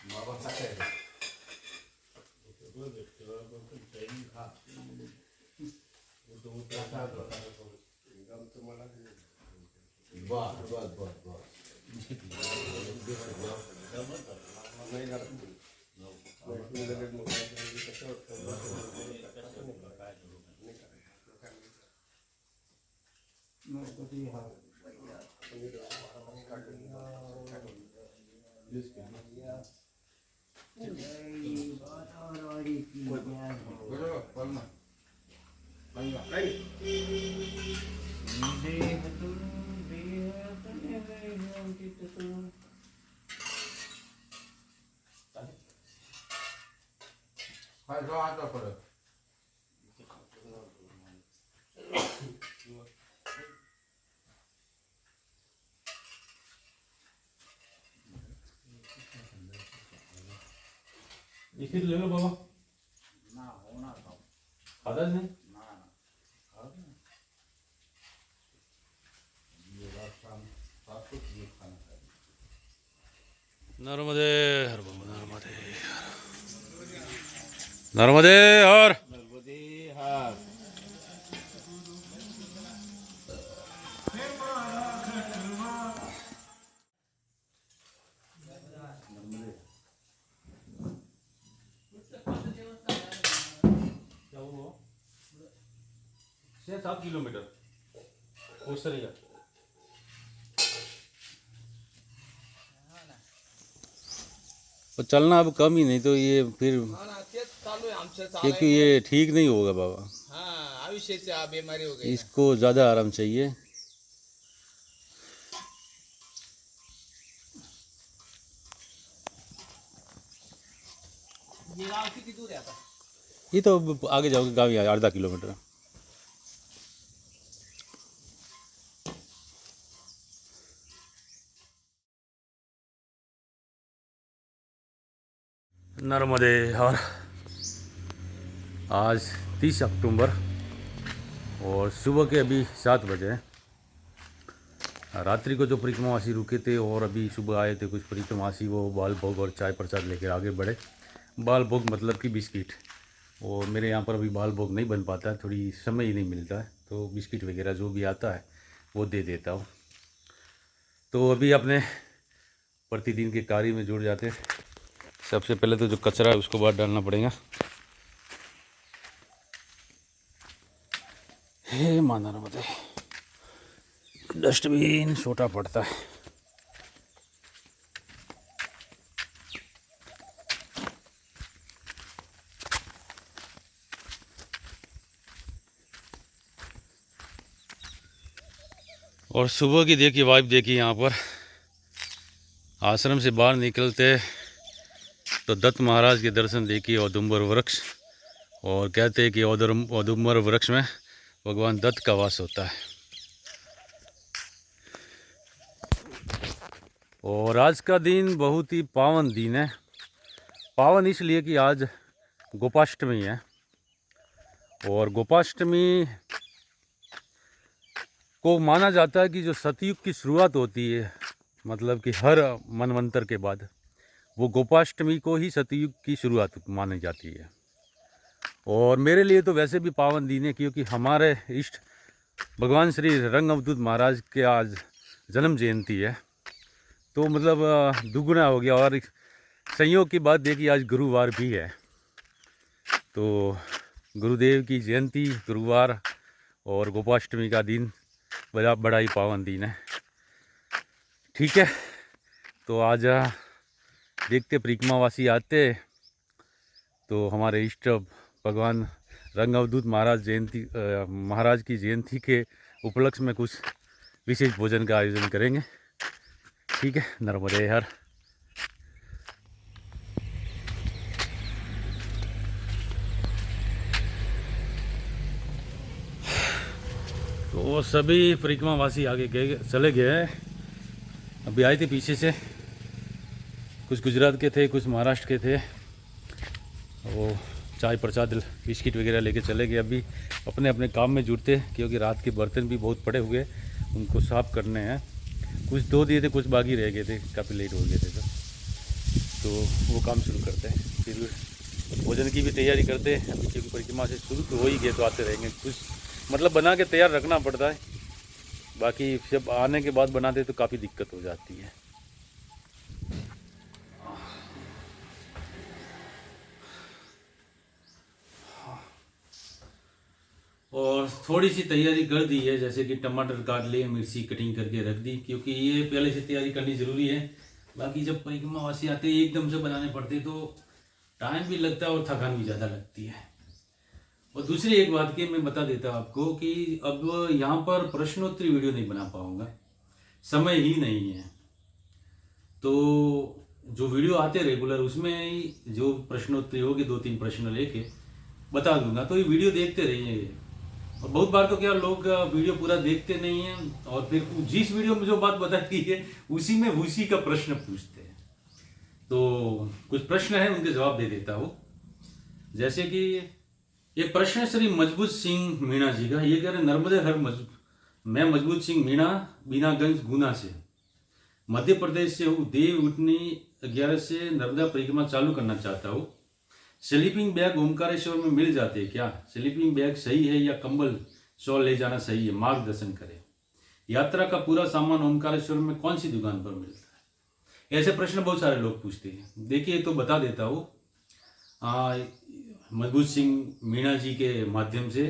बाबा खाते हैं बस बस बस बस इसे ले लो बाबा ना होना था खाता नहीं ना ये रात शाम रात को ये खाना खाए नर्मदे हर बाबा नर्मदे नर्मदे हर नर्मदे हार क्या हुआ 6-7 किलोमीटर कोसरिया और चलना अब कम ही नहीं तो ये फिर क्योंकि ये ठीक नहीं होगा बाबा हाँ आयुष्य से आप बीमारी हो गई इसको ज़्यादा आराम चाहिए ये गाँव कितनी दूर है आता ये तो अब आगे जाओगे गाँव ही आधा किलोमीटर नर्मदे हर आज 30 अक्टूबर और सुबह के अभी 7 बजे हैं। रात्रि को जो परिक्रमावासी रुके थे और अभी सुबह आए थे कुछ परिक्रमावासी वो बाल भोग और चाय प्रसाद लेकर आगे बढ़े। बाल भोग मतलब कि बिस्किट और मेरे यहाँ पर अभी बाल भोग नहीं बन पाता है थोड़ी समय ही नहीं मिलता है तो बिस्किट वगैरह जो भी आता है वो दे देता हूँ। तो अभी अपने प्रतिदिन के कार्य में जुड़ जाते हैं। सबसे पहले तो जो कचरा है उसको बाहर डालना पड़ेगा। हे मां नर्मदे डस्टबिन छोटा पड़ता है। और सुबह की देखिए वाइब देखिए यहाँ पर आश्रम से बाहर निकलते तो दत्त महाराज के दर्शन देखिए औदुंबर वृक्ष और कहते हैं कि औदुंबर वृक्ष में भगवान दत्त का वास होता है। और आज का दिन बहुत ही पावन दिन है। पावन इसलिए कि आज गोपाष्टमी है और गोपाष्टमी को माना जाता है कि जो सतयुग की शुरुआत होती है मतलब कि हर मनवंतर के बाद वो गोपाष्टमी को ही सतयुग की शुरुआत मानी जाती है। और मेरे लिए तो वैसे भी पावन दिन है क्योंकि हमारे इष्ट भगवान श्री रंग अवधूत महाराज के आज जन्म जयंती है तो मतलब दुगुना हो गया। और संयोग की बात देखिए आज गुरुवार भी है तो गुरुदेव की जयंती गुरुवार और गोपाष्टमी का दिन बड़ा ही पावन दिन है। ठीक है तो आज देखते परिक्रमावासी आते तो हमारे इष्ट भगवान रंग अवधूत महाराज की जयंती के उपलक्ष्य में कुछ विशेष भोजन का आयोजन करेंगे। ठीक है नर्मदे हर। तो सभी परिक्रमावासी आगे चले गए। अभी आए थे पीछे से कुछ गुजरात के थे कुछ महाराष्ट्र के थे वो चाय प्रसाद बिस्किट वगैरह लेके चले गए। अभी अपने अपने काम में जुटते क्योंकि रात के बर्तन भी बहुत पड़े हुए उनको साफ़ करने हैं। कुछ धो दिए थे, कुछ बाकी रह गए थे, काफ़ी लेट हो गए थे तो वो काम शुरू करते हैं। फिर भोजन की भी तैयारी करते हैं अभी, क्योंकि परिक्रमा से शुरू तो हो ही गए तो आते रहेंगे। कुछ मतलब बना के तैयार रखना पड़ता है, बाकी जब आने के बाद बनाते तो काफ़ी दिक्कत हो जाती है। और थोड़ी सी तैयारी कर दी है, जैसे कि टमाटर काट लिए, मिर्ची कटिंग करके रख दी, क्योंकि ये पहले से तैयारी करनी ज़रूरी है। बाकी जब परिक्रमावासी आते हैं एकदम से बनाने पड़ते तो टाइम भी लगता है और थकान भी ज़्यादा लगती है। और दूसरी एक बात की मैं बता देता हूँ आपको कि अब यहाँ पर प्रश्नोत्तरी वीडियो नहीं बना पाऊँगा, समय ही नहीं है। तो जो वीडियो आते रेगुलर उसमें जो प्रश्नोत्तरी होगी 2-3 प्रश्न लेके बता दूंगा, तो ये वीडियो देखते रहिए। और बहुत बार तो क्या लोग वीडियो पूरा देखते नहीं हैं और फिर जिस वीडियो में जो बात बताई है उसी में उसी का प्रश्न पूछते हैं। तो कुछ प्रश्न है उनके जवाब दे देता हूँ। जैसे कि एक प्रश्न है श्री मजबूत सिंह मीणा जी का। ये कह रहे नर्मदे हर मैं मजबूत सिंह मीणा बीनागंज गुना से मध्य प्रदेश से हूँ। देव उठनी 11 से नर्मदा परिक्रमा चालू करना चाहता हूँ। स्लीपिंग बैग ओमकारेश्वर में मिल जाते हैं क्या? स्लीपिंग बैग सही है या कंबल शॉल ले जाना सही है? मार्गदर्शन करें। यात्रा का पूरा सामान ओमकारेश्वर में कौन सी दुकान पर मिलता है? ऐसे प्रश्न बहुत सारे लोग पूछते हैं। देखिए तो बता देता हूँ मजबूत सिंह मीणा जी के माध्यम से,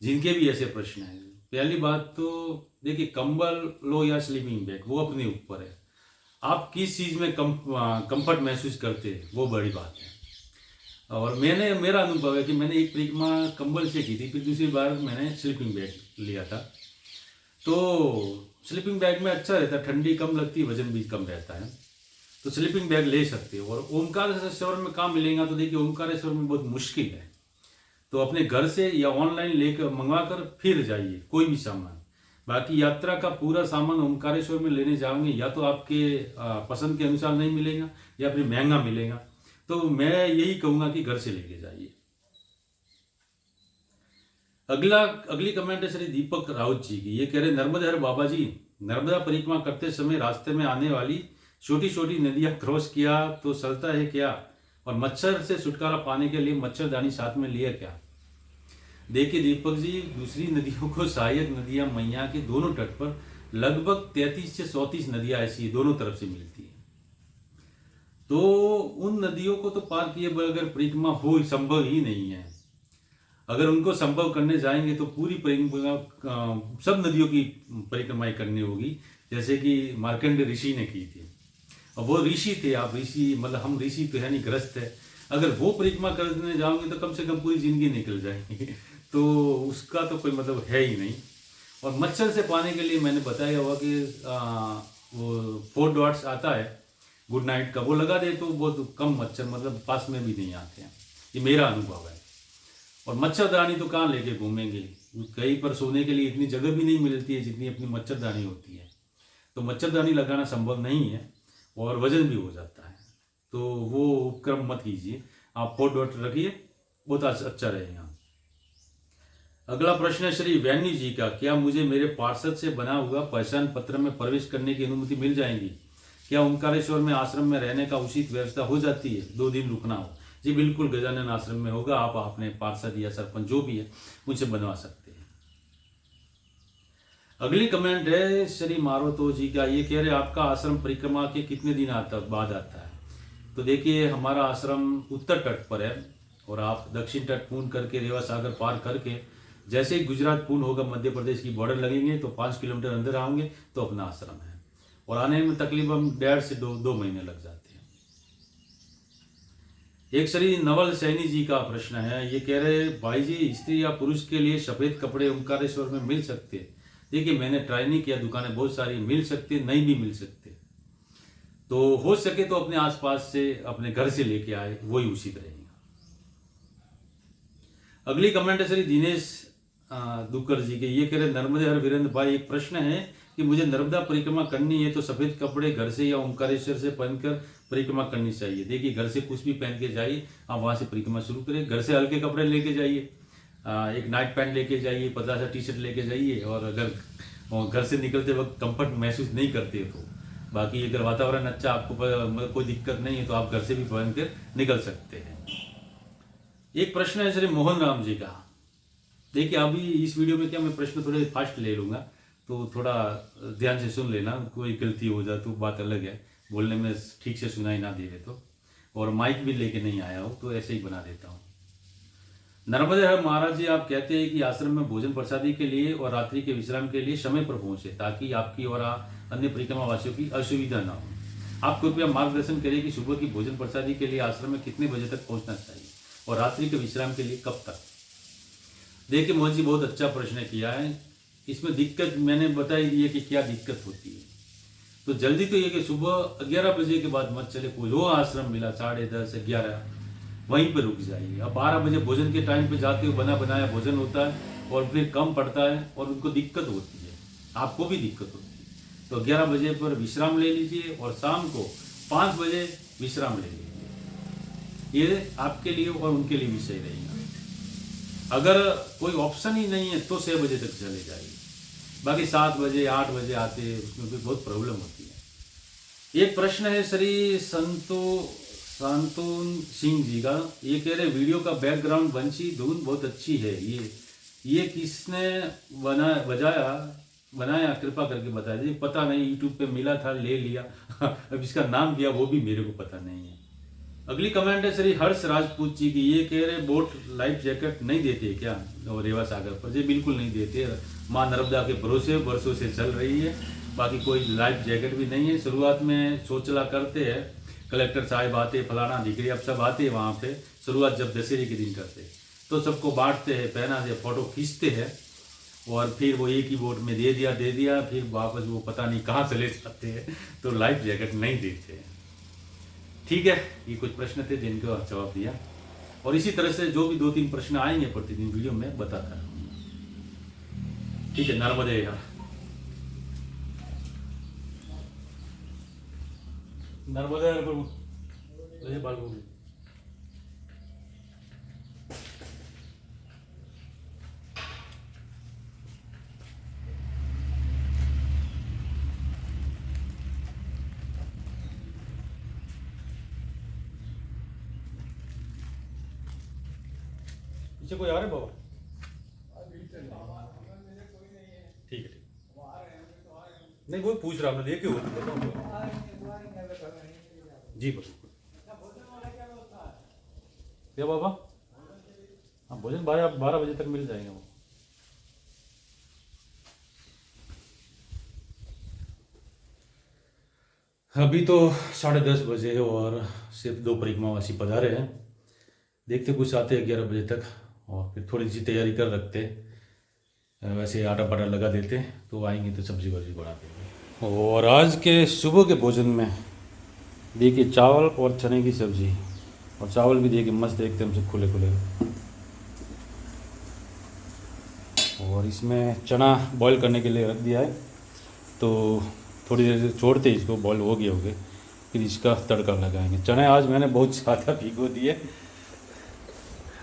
जिनके भी ऐसे प्रश्न हैं। पहली बात तो देखिए, कंबल लो या स्लीपिंग बैग वो अपने ऊपर है। आप किस चीज़ में कंफर्ट महसूस करते हैं वो बड़ी बात है। और मेरा अनुभव है कि मैंने एक परिक्रमा कंबल से की थी, फिर दूसरी बार मैंने स्लीपिंग बैग लिया था। तो स्लीपिंग बैग में अच्छा रहता है, ठंडी कम लगती है, वजन भी कम रहता है, तो स्लीपिंग बैग ले सकते हो। और ओमकारेश्वर में कहाँ मिलेगा? तो देखिए ओमकारेश्वर में बहुत मुश्किल है, तो अपने घर से या ऑनलाइन लेकर मंगवा कर फिर जाइए कोई भी सामान। बाकी यात्रा का पूरा सामान ओमकारेश्वर में लेने जाओगे या तो आपके पसंद के अनुसार नहीं मिलेगा या फिर महंगा मिलेगा। तो मैं यही कहूँगा कि घर से लेके जाइए। अगली कमेंट है श्री दीपक राउत जी की। ये कह रहे नर्मदे हर बाबा जी, नर्मदा परिक्रमा करते समय रास्ते में आने वाली छोटी छोटी नदियाँ क्रॉस किया तो चलता है क्या? और मच्छर से छुटकारा पाने के लिए मच्छरदानी साथ में लिया क्या? देखिए दीपक जी, दूसरी नदियों को सहायक नदियाँ मैया के दोनों तट पर लगभग 33 से 34 नदियाँ ऐसी दोनों तरफ से मिलती है। तो उन नदियों को तो पार किए बगैर परिक्रमा हो संभव ही नहीं है। अगर उनको संभव करने जाएंगे तो पूरी परिक्रमा सब नदियों की परिक्रमाएं करनी होगी, जैसे कि मार्कंडेय ऋषि ने की थी। और वो ऋषि थे, आप ऋषि मतलब हम ऋषि तो है नहीं, ग्रस्त है। अगर वो परिक्रमा करने जाओगे तो कम से कम पूरी जिंदगी निकल जाएगी तो उसका तो कोई मतलब है ही नहीं। और मच्छर से पाने के लिए मैंने बताया हुआ कि वो 4 डॉट्स आता है गुड नाइट का, वो लगा दे तो बहुत कम मच्छर मतलब पास में भी नहीं आते हैं। ये मेरा अनुभव है। और मच्छरदानी तो कहाँ लेके घूमेंगे, कहीं पर सोने के लिए इतनी जगह भी नहीं मिलती है जितनी अपनी मच्छरदानी होती है। तो मच्छरदानी लगाना संभव नहीं है और वजन भी हो जाता है, तो वो उपक्रम मत कीजिए। आप 4 डॉट रखिए, बहुत अच्छा रहेगा। अगला प्रश्न है श्री वैन्यू जी का। क्या मुझे मेरे पार्षद से बना हुआ पहचान पत्र में प्रवेश करने की अनुमति मिल जाएगी? क्या ओमकारेश्वर में आश्रम में रहने का उचित व्यवस्था हो जाती है? 2 दिन रुकना हो? जी बिल्कुल, गजानन आश्रम में होगा। आप अपने पार्षद या सरपंच जो भी है उनसे बनवा सकते हैं। अगली कमेंट है श्री मारोतो जी का। ये कह रहे आपका आश्रम परिक्रमा के कितने दिन बाद आता है? तो देखिए हमारा आश्रम उत्तर तट पर है और आप दक्षिण तट पूर्ण करके रेवा सागर पार करके जैसे ही गुजरात पूर्ण होगा, मध्य प्रदेश की बॉर्डर लगेंगे तो 5 किलोमीटर अंदर आओगे तो अपना आश्रम है। और आने में तकरीबन 1.5 से 2 महीने लग जाते हैं। एक श्री नवल सैनी जी का प्रश्न है। ये कह रहे भाई जी, स्त्री या पुरुष के लिए सफ़ेद कपड़े ओमकारेश्वर में मिल सकते हैं? देखिए मैंने ट्राई नहीं किया, दुकानें बहुत सारी मिल सकती, नहीं भी मिल सकते। तो हो सके तो अपने आसपास से अपने घर से लेके आए, वही उचित रहेगा। अगली कमेंट है श्री दिनेश दुक्कर जी के। ये कह रहे नर्मदे हर वीरेंद्र भाई, एक प्रश्न है कि मुझे नर्मदा परिक्रमा करनी है तो सफ़ेद कपड़े घर से या ओमकारेश्वर से पहनकर परिक्रमा करनी चाहिए? देखिए घर से कुछ भी पहन के जाइए, आप वहाँ से परिक्रमा शुरू करें। घर से हल्के कपड़े लेके जाइए, एक नाइट पैंट लेके जाइए, पतला सा टी शर्ट लेके जाइए। और अगर और घर से निकलते वक्त कंफर्ट महसूस नहीं करते तो बाकी अगर वातावरण अच्छा आपको मतलब कोई दिक्कत नहीं है तो आप घर से भी पहन कर निकल सकते हैं। एक प्रश्न है श्री मोहन राम जी का। देखिए अभी इस वीडियो में क्या मैं प्रश्न थोड़े फास्ट ले लूँगा तो थोड़ा ध्यान से सुन लेना, कोई गलती हो जाए तो बात अलग है, बोलने में ठीक से सुनाई ना दे तो, और माइक भी लेके नहीं आया हो तो ऐसे ही बना देता हूँ। नर्मदे हर महाराज जी, आप कहते हैं कि आश्रम में भोजन प्रसादी के लिए और रात्रि के विश्राम के लिए समय पर पहुंचे ताकि आपकी और अन्य परिक्रमा वासियों की असुविधा ना हो। आप कृपया मार्गदर्शन करें कि सुबह की भोजन प्रसादी के लिए आश्रम में कितने बजे तक पहुंचना चाहिए और रात्रि के विश्राम के लिए कब तक। देखिए मोहन जी बहुत अच्छा प्रश्न किया है। इसमें दिक्कत मैंने बताई दी है कि क्या दिक्कत होती है। तो जल्दी तो ये कि सुबह 11 बजे के बाद मत चले, कोई जो आश्रम मिला 10:30 11 वहीं पर रुक जाइए। अब 12 बजे भोजन के टाइम पे जाते हो, बना बनाया भोजन होता है और फिर कम पड़ता है और उनको दिक्कत होती है, आपको भी दिक्कत होती है। तो 11 बजे पर विश्राम ले लीजिए और शाम को 5 बजे विश्राम ले लीजिए। ये आपके लिए और उनके लिए भी सही रहेगा। अगर कोई ऑप्शन ही नहीं है तो 6 बजे तक चले जाइए। बाकी 7 बजे 8 बजे आते उसमें भी बहुत प्रॉब्लम होती है। एक प्रश्न है श्री संतोन सिंह जी का। ये कह रहे वीडियो का बैकग्राउंड बंशी धुन बहुत अच्छी है, ये किसने बनाया कृपा करके बता दीजिए। पता नहीं, यूट्यूब पे मिला था ले लिया अब इसका नाम क्या वो भी मेरे को पता नहीं है। अगली कमेंट है श्री हर्ष राजपूत जी की। ये कह रहे बोट लाइफ जैकेट नहीं देते क्या और रेवा सागर पर? जी बिल्कुल नहीं देते। माँ नर्मदा के भरोसे वर्षों से चल रही है, बाकी कोई लाइफ जैकेट भी नहीं है। शुरुआत में सोचला करते हैं, कलेक्टर साहब आते, फलाना दिखरी, अब सब आते हैं वहाँ पे। शुरुआत जब दशहरे के दिन करते तो सबको बांटते हैं, पहनाते, फोटो खींचते हैं और फिर वो एक ही बोट में दे दिया, फिर वापस वो पता नहीं कहाँ चले जाते हैं। तो लाइफ जैकेट नहीं देते हैं। ठीक है, ये कुछ प्रश्न थे जिनका जवाब दिया और इसी तरह से जो भी 2-3 प्रश्न आएंगे प्रतिदिन वीडियो में बताता रहूँगा। ठीक है, नर्मदे हर। नर्मदे हर प्रभु। पीछे कोई आ रहा है बाबा? ठीक है, नहीं वो पूछ रहा, हमने देखे होती बताओ जी। क्या बाबा? हाँ भोजन 12 बजे तक मिल जाएगा वो। अभी तो 10:30 बजे है और सिर्फ 2 परिक्रमावासी पधारे हैं। देखते कुछ आते हैं 11 बजे तक और फिर थोड़ी सी तैयारी कर रखते, वैसे आटा पाटा लगा देते तो आएंगे तो सब्जी वब्जी बना देंगे। और आज के सुबह के भोजन में देखिए चावल और चने की सब्जी, और चावल भी देखिए मस्त एकदम से खुले खुले, और इसमें चना बॉईल करने के लिए रख दिया है। तो थोड़ी देर से छोड़ते इसको, बॉईल हो गया होगा, फिर इसका तड़का लगाएंगे। चने आज मैंने बहुत ज़्यादा भिगो दिए,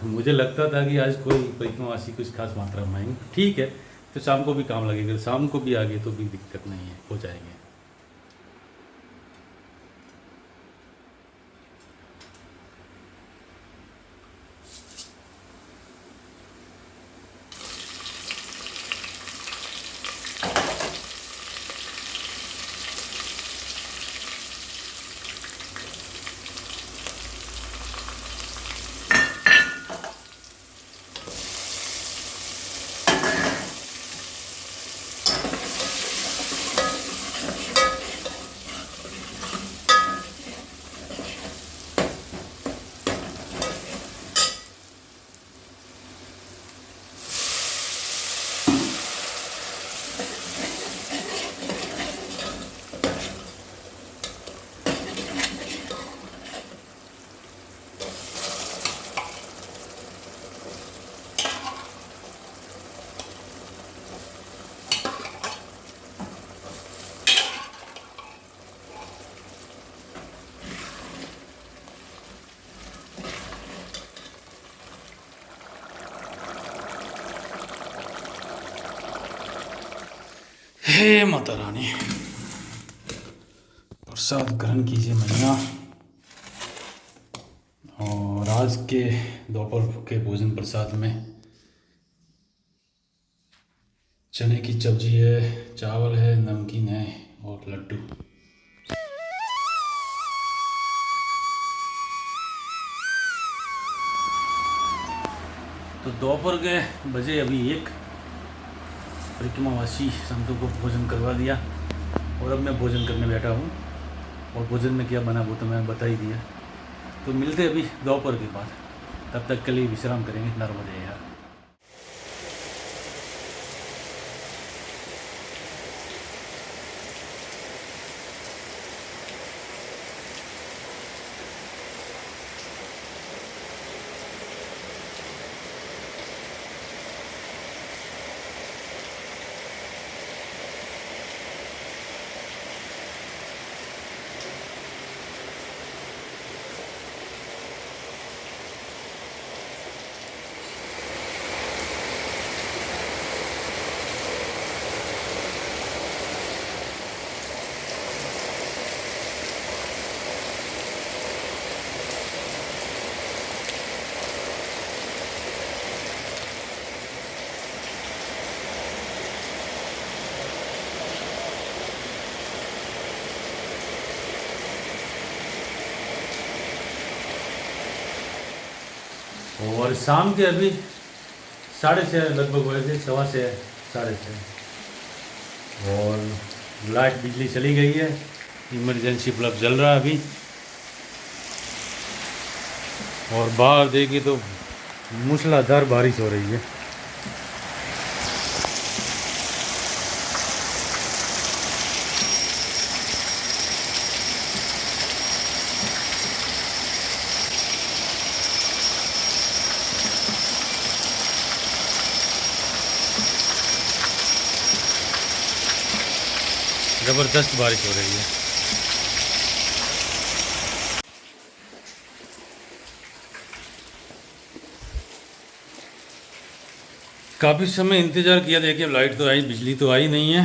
मुझे लगता था कि आज कोई परिक्रमावासी कुछ खास मात्रा में आएंगे। ठीक है, तो शाम को भी काम लगेगा, शाम को भी आ गए तो भी दिक्कत नहीं है, हो जाएंगे। हे माता रानी, प्रसाद ग्रहण कीजिए मैया। और आज के दोपहर के भोजन प्रसाद में चने की सब्जी है, चावल है, नमकीन है और लड्डू। तो दोपहर के बजे अभी 1, परिक्रमावासी संतों को भोजन करवा दिया और अब मैं भोजन करने बैठा हूँ। और भोजन में क्या बना वो तो मैंने बता ही दिया। तो मिलते अभी दोपहर के बाद, तब तक के लिए विश्राम करेंगे। नर्मदे यार। और शाम के अभी 6:30 लगभग हुए थे, 6:15, 6:30। और लाइट बिजली चली गई है, इमरजेंसी बल्ब जल रहा है अभी। और बाहर देखिए तो मूसलाधार बारिश हो रही है। ज़बरदस्त बारिश हो रही है। काफ़ी समय इंतज़ार किया, देखिए लाइट तो आई, बिजली तो आई नहीं है।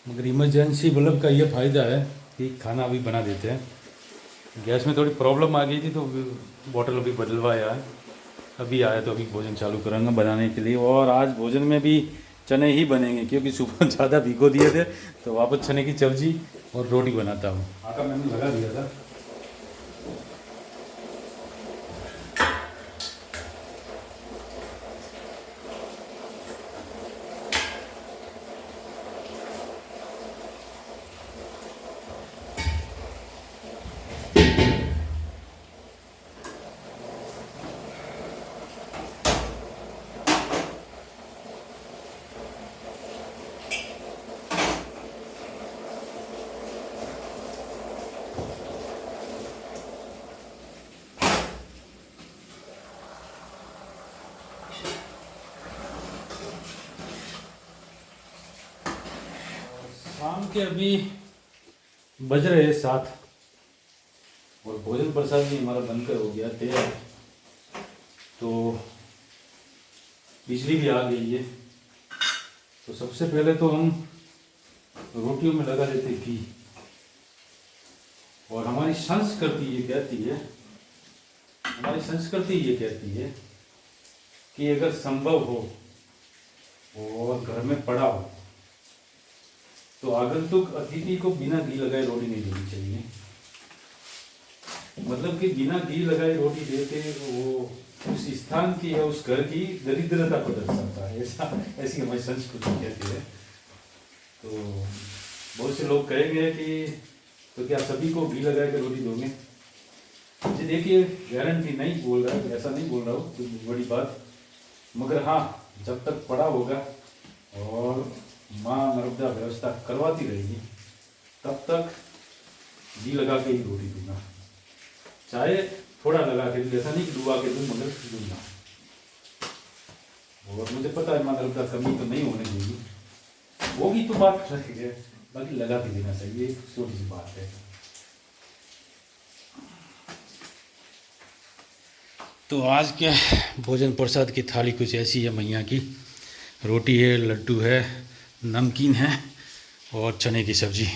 मगर इमरजेंसी बल्ब का ये फ़ायदा है कि खाना अभी बना देते हैं। गैस में थोड़ी प्रॉब्लम आ गई थी तो बॉटल अभी बदलवाया है। अभी आया तो अभी भोजन चालू करूँगा बनाने के लिए। और आज भोजन में भी चने ही बनेंगे, क्योंकि सुबह ज़्यादा भिगो दिए थे, तो वापस चने की सब्जी और रोटी बनाता हूँ। आटा मैंने लगा दिया था। शाम के अभी बज रहे 7 और भोजन प्रसाद भी हमारा बनकर हो गया तैयार। तो बिजली भी आ गई है। तो सबसे पहले तो हम रोटियों में लगा देते घी। और हमारी संस्कृति ये कहती है कि अगर संभव हो और घर में पड़ा हो तो आगंतुक अतिथि को बिना घी लगाए रोटी नहीं देनी चाहिए। मतलब कि बिना घी लगाए रोटी देते वो उस स्थान की या उस घर की दरिद्रता को दर्शाता है। ऐसी हमारी संस्कृति कहती है। तो बहुत से लोग कहेंगे कि तो क्या सभी को घी लगा के रोटी दोगे? जी देखिए, गारंटी नहीं बोल रहा है, ऐसा नहीं बोल रहा हूँ, तो बड़ी बात। मगर हाँ, जब तक पड़ा होगा और माँ नर्मदा व्यवस्था करवाती रहेगी तब तक घी लगा के ही रोटी दूंगा। चाहे थोड़ा लगा के दूँ, ऐसा नहीं कि डुबा के दूँ, मगर दूंगा। और मुझे पता है माँ नर्मदा कमी तो नहीं होने देगी, वो भी तो बात है, बाकी लगा के देना चाहिए, छोटी सी बात है। तो आज के भोजन प्रसाद की थाली कुछ ऐसी है मैया की। रोटी है, लड्डू है, नमकीन है और चने की सब्जी।